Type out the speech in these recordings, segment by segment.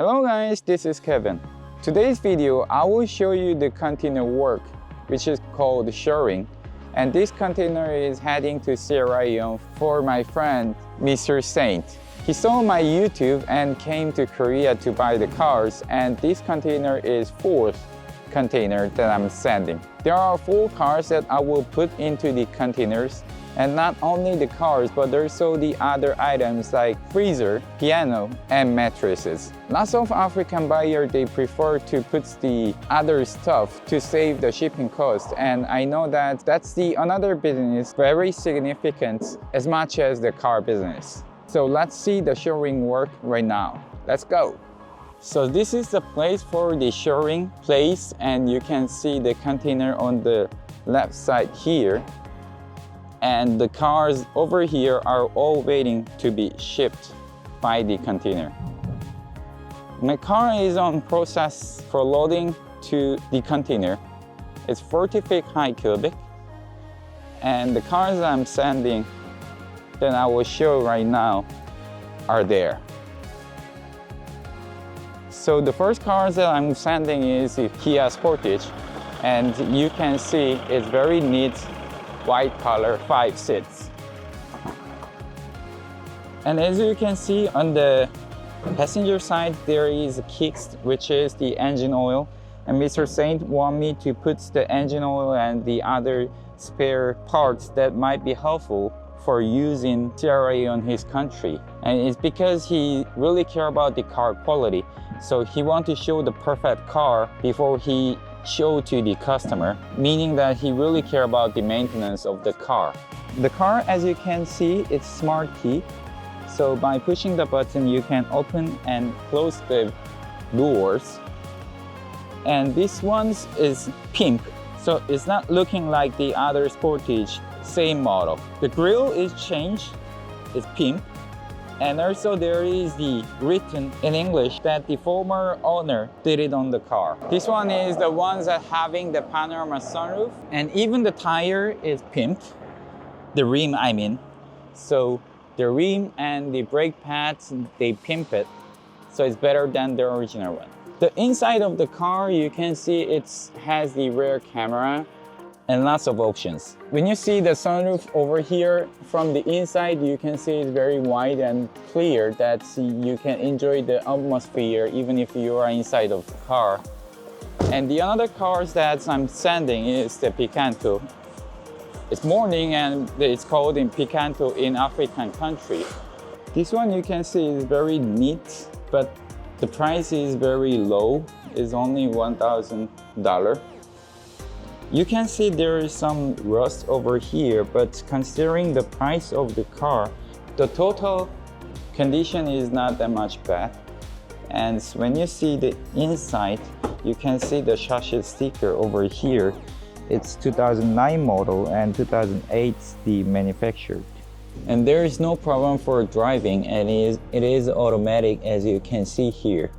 Hello guys, this is Kevin. Today's video, I will show you the container work, which is called shoring. And this container is heading to Sierra Leone for my friend, Mr. Saint. He saw my YouTube and came to Korea to buy the cars, and this container is fourth container that I'm sending. There are 4 cars that I will put into the containers, and not only the cars, but also the other items like freezer, piano, and mattresses. Lots of African buyers, they prefer to put the other stuff to save the shipping cost, and I know that that's another business very significant as much as the car business. So let's see the shoring work right now. Let's go. So this is the place for the shoring place, and you can see the container on the left side here. And the cars over here are all waiting to be shipped by the container. My car is on process for loading to the container. It's 40 feet high cubic. And the cars I'm sending that I will show right now are there. So the first car that I'm sending is the Kia Sportage, and you can see it's very neat, white color, 5 seats. And as you can see on the passenger side, there is a kicks, which is the engine oil. And Mr. Saint want me to put the engine oil and the other spare parts that might be helpful for using Sierra Leone in his country. And it's because he really care about the car quality. So he want to show the perfect car before he show to the customer, meaning that he really care about the maintenance of the car. The car, as you can see, it's smart key. So by pushing the button, you can open and close the doors. And this one is pink, so it's not looking like the other Sportage, same model. The grille is changed, it's pink. And also there is the written in English that the former owner did it on the car. This one is the ones that having the panorama sunroof, and even the tire is pimped. The rim, I mean. So the rim and the brake pads, they pimp it. So it's better than the original one. The inside of the car, you can see it has the rear camera and lots of options. When you see the sunroof over here, from the inside, you can see it's very wide and clear, that you can enjoy the atmosphere even if you are inside of the car. And the other cars that I'm sending is the Picanto. It's morning and it's called in Picanto in African country. This one you can see is very neat, but the price is very low. It's only $1,000. You can see there is some rust over here, but considering the price of the car, the total condition is not that much bad. And when you see the inside, you can see the chassis sticker over here. It's 2009 model and 2008 the manufactured. And there is no problem for driving, and it is automatic, as you can see here.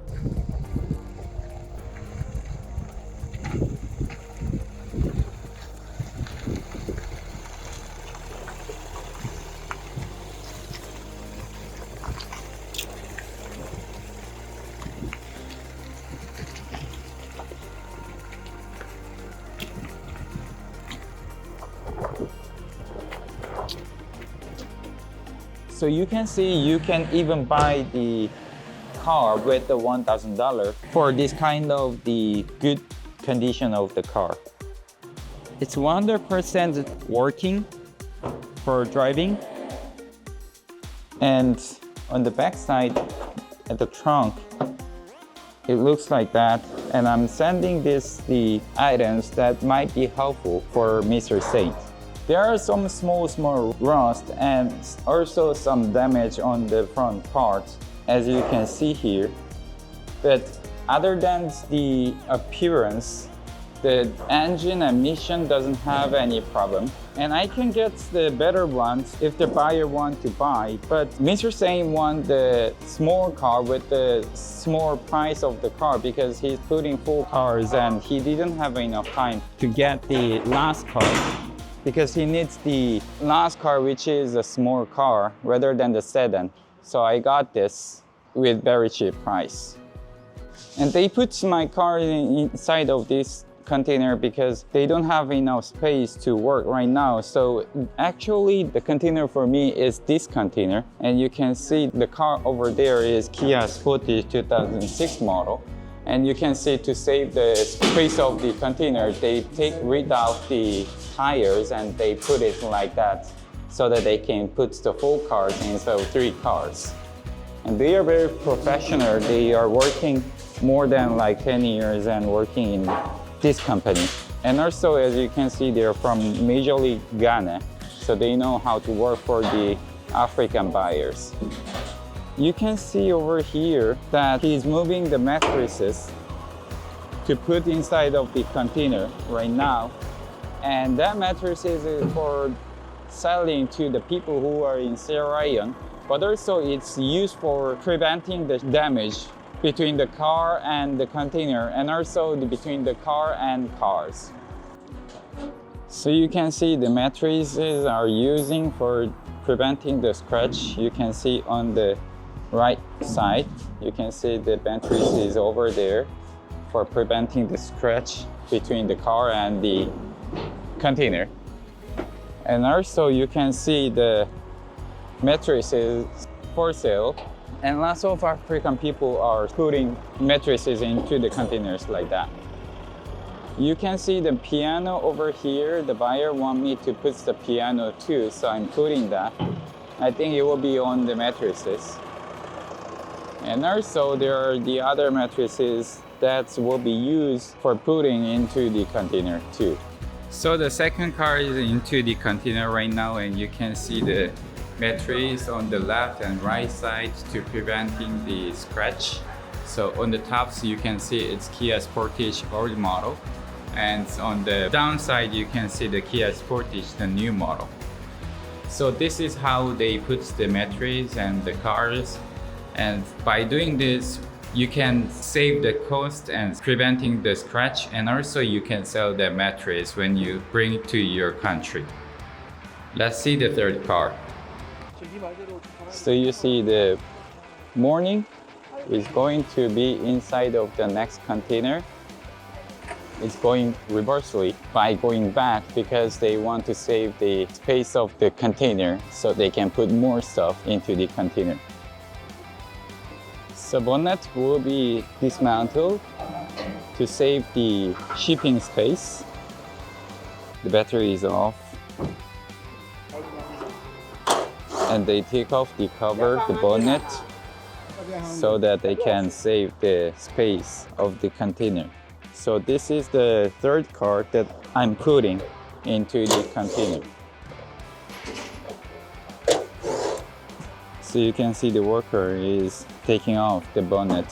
So you can see you can even buy the car with the $1,000 for this kind of the good condition of the car. It's 100% working for driving. And on the back side at the trunk, it looks like that. And I'm sending the items that might be helpful for Mr. Saint. There are some small rust and also some damage on the front parts, as you can see here. But other than the appearance, the engine emission doesn't have any problem. And I can get the better ones if the buyer wants to buy. But Mr. Saint wants the small car with the small price of the car because he's putting 4 cars and he didn't have enough time to get the last car. because he needs the last car, which is a small car rather than the sedan. So I got this with very cheap price. And they put my car inside of this container because they don't have enough space to work right now. So actually the container for me is this container, and you can see the car over there is Kia Sportage 2006 model. And you can see to save the space of the container, they rid out the tires and they put it like that so that they can put the 4 cars instead of 3 cars. And they are very professional. They are working more than like 10 years and working in this company. And also, as you can see, they're from Major League Ghana, so they know how to work for the African buyers. You can see over here that he's moving the mattresses to put inside of the container right now. And that mattress is for selling to the people who are in Sierra Leone, but also it's used for preventing the damage between the car and the container, and also between the car and cars. So you can see the mattresses are using for preventing the scratch. You can see on the right side, you can see the mattress is over there for preventing the scratch between the car and the container. And also you can see the mattresses for sale. And lots of African people are putting mattresses into the containers like that. You can see the piano over here. The buyer wants me to put the piano too, so I'm putting that. I think it will be on the mattresses. And also there are the other mattresses that will be used for putting into the container too. So the second car is into the container right now, and you can see the mattress on the left and right side to preventing the scratch. So on the top, so you can see it's Kia Sportage old model, and on the downside you can see the Kia Sportage, the new model. So this is how they put the mattress and the cars, and by doing this you can save the cost and preventing the scratch, and also you can sell the mattress when you bring it to your country. Let's see the third car. So you see the morning is going to be inside of the next container. It's going reversely by going back because they want to save the space of the container so they can put more stuff into the container. So bonnet will be dismantled to save the shipping space. The battery is off. And they take off the cover, the bonnet, so that they can save the space of the container. So this is the third car that I'm putting into the container. So you can see the worker is taking off the bonnet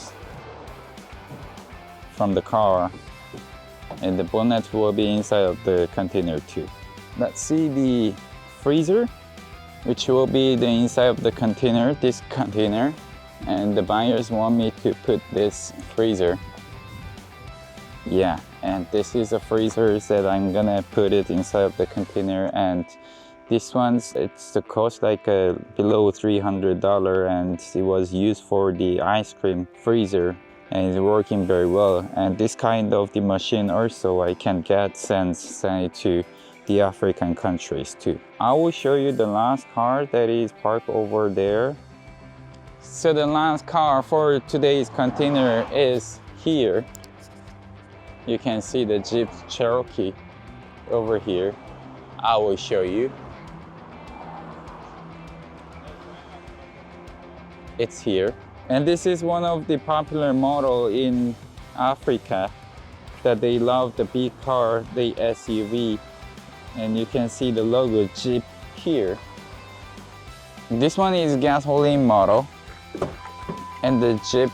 from the car, and the bonnet will be inside of the container too. Let's see the freezer, which will be the inside of the container, this container. And the buyers want me to put this freezer. Yeah, and this is a freezer that I'm gonna put it inside of the container. And this one's, it's the cost like below $300, and it was used for the ice cream freezer, and it's working very well. And this kind of the machine also I can get send it to the African countries too. I will show you the last car that is parked over there. So the last car for today's container is here. You can see the Jeep Cherokee over here. I will show you. It's here. And this is one of the popular model in Africa that they love, the big car, the SUV. And you can see the logo Jeep here. This one is gasoline model, and the Jeep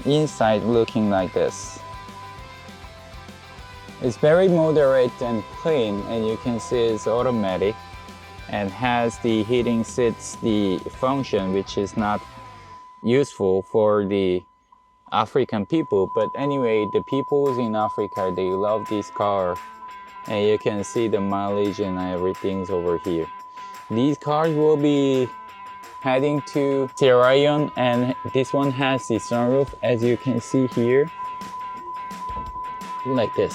inside looking like this. It's very moderate and clean, and you can see it's automatic and has the heating seats, the function which is not useful for the African people. But anyway, the people in Africa, they love this car. And you can see the mileage and everything's over here. These cars will be heading to Cherokee, and this one has the sunroof, as you can see here, like this.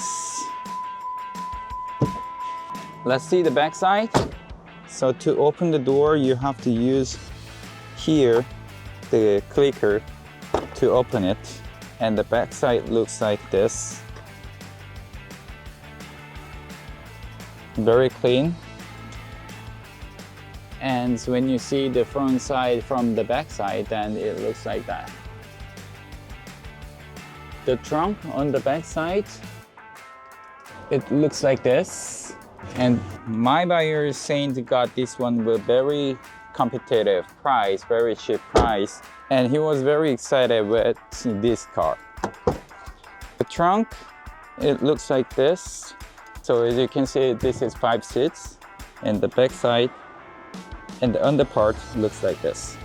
Let's see the back side. So to open the door, you have to use here the clicker to open it, and the back side looks like this. Very clean. And when you see the front side from the back side, then it looks like that. The trunk on the back side, it looks like this. And my buyer is saying they got this one with very competitive price, very cheap price. And he was very excited with this car. The trunk, it looks like this. So as you can see, this is 5 seats, and the back side and the under part looks like this.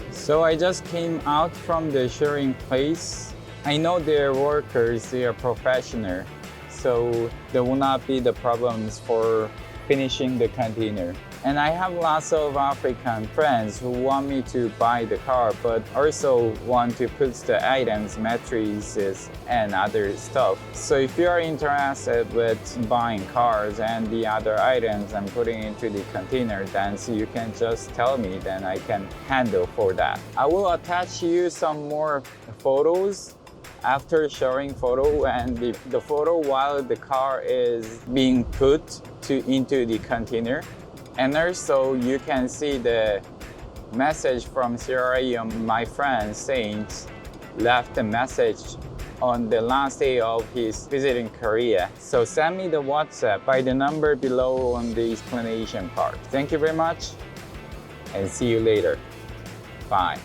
So I just came out from the sharing place. I know their workers, they are professional, so there will not be the problems for finishing the container. And I have lots of African friends who want me to buy the car, but also want to put the items, mattresses, and other stuff. So if you are interested with buying cars and the other items and putting into the container, then so you can just tell me, then I can handle for that. I will attach you some more photos after showing photo, and the photo while the car is being put into the container. And also you can see the message from Cherokee, my friend saying left a message on the last day of his visiting Korea. So send me the WhatsApp by the number below on the explanation part. Thank you very much and see you later. Bye.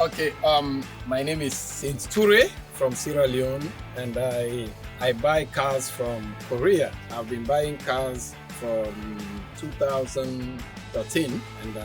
Okay, my name is Saint Toure from Sierra Leone, and I buy cars from Korea. I've been buying cars from 2013, and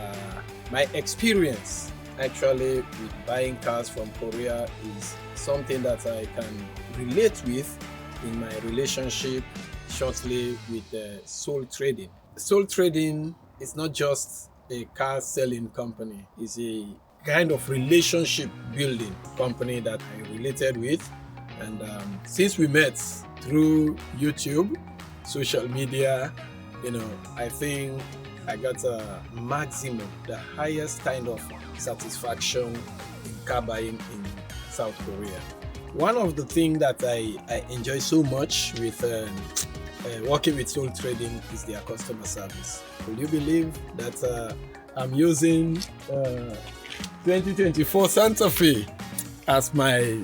my experience actually with buying cars from Korea is something that I can relate with in my relationship shortly with Soul Trading. Soul Trading is not just a car selling company, it's a kind of relationship building company that I related with. And since we met through YouTube, social media, I think I got a maximum, the highest kind of satisfaction in car buying in South Korea. One of the things that I enjoy so much with working with Soul Trading is their customer service. Will you believe that I'm using 2024 Santa Fe as my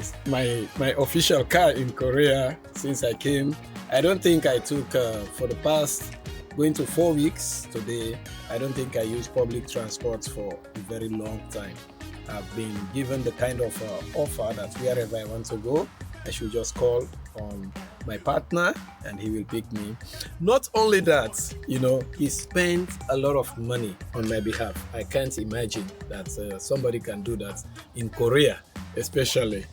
official car in Korea since I came. I don't think I took for the past going to 4 weeks today. I don't think I used public transport for a very long time. I've been given the kind of offer that wherever I want to go, I should just call on my partner and he will pick me. Not only that, he spent a lot of money on my behalf. I can't imagine that somebody can do that in Korea, especially.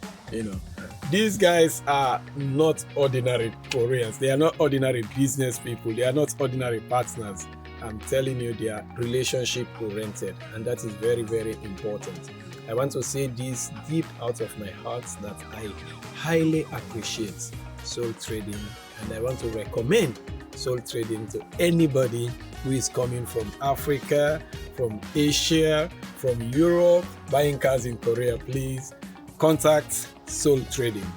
These guys are not ordinary Koreans. They are not ordinary business people. They are not ordinary partners. I'm telling you, they are relationship oriented, and that is very, very important. I want to say this deep out of my heart that I highly appreciate Soul Trading, and I want to recommend Soul Trading to anybody who is coming from Africa, from Asia, from Europe, buying cars in Korea. Please contact Soul Trading.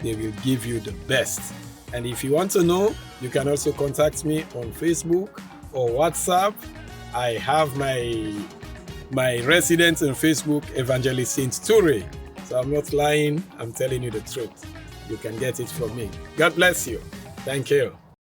They will give you the best. And if you want to know, you can also contact me on Facebook or WhatsApp. I have my residence on Facebook, Evangelist Saint Toure. So I'm not lying, I'm telling you the truth. You can get it from me. God bless you. Thank you.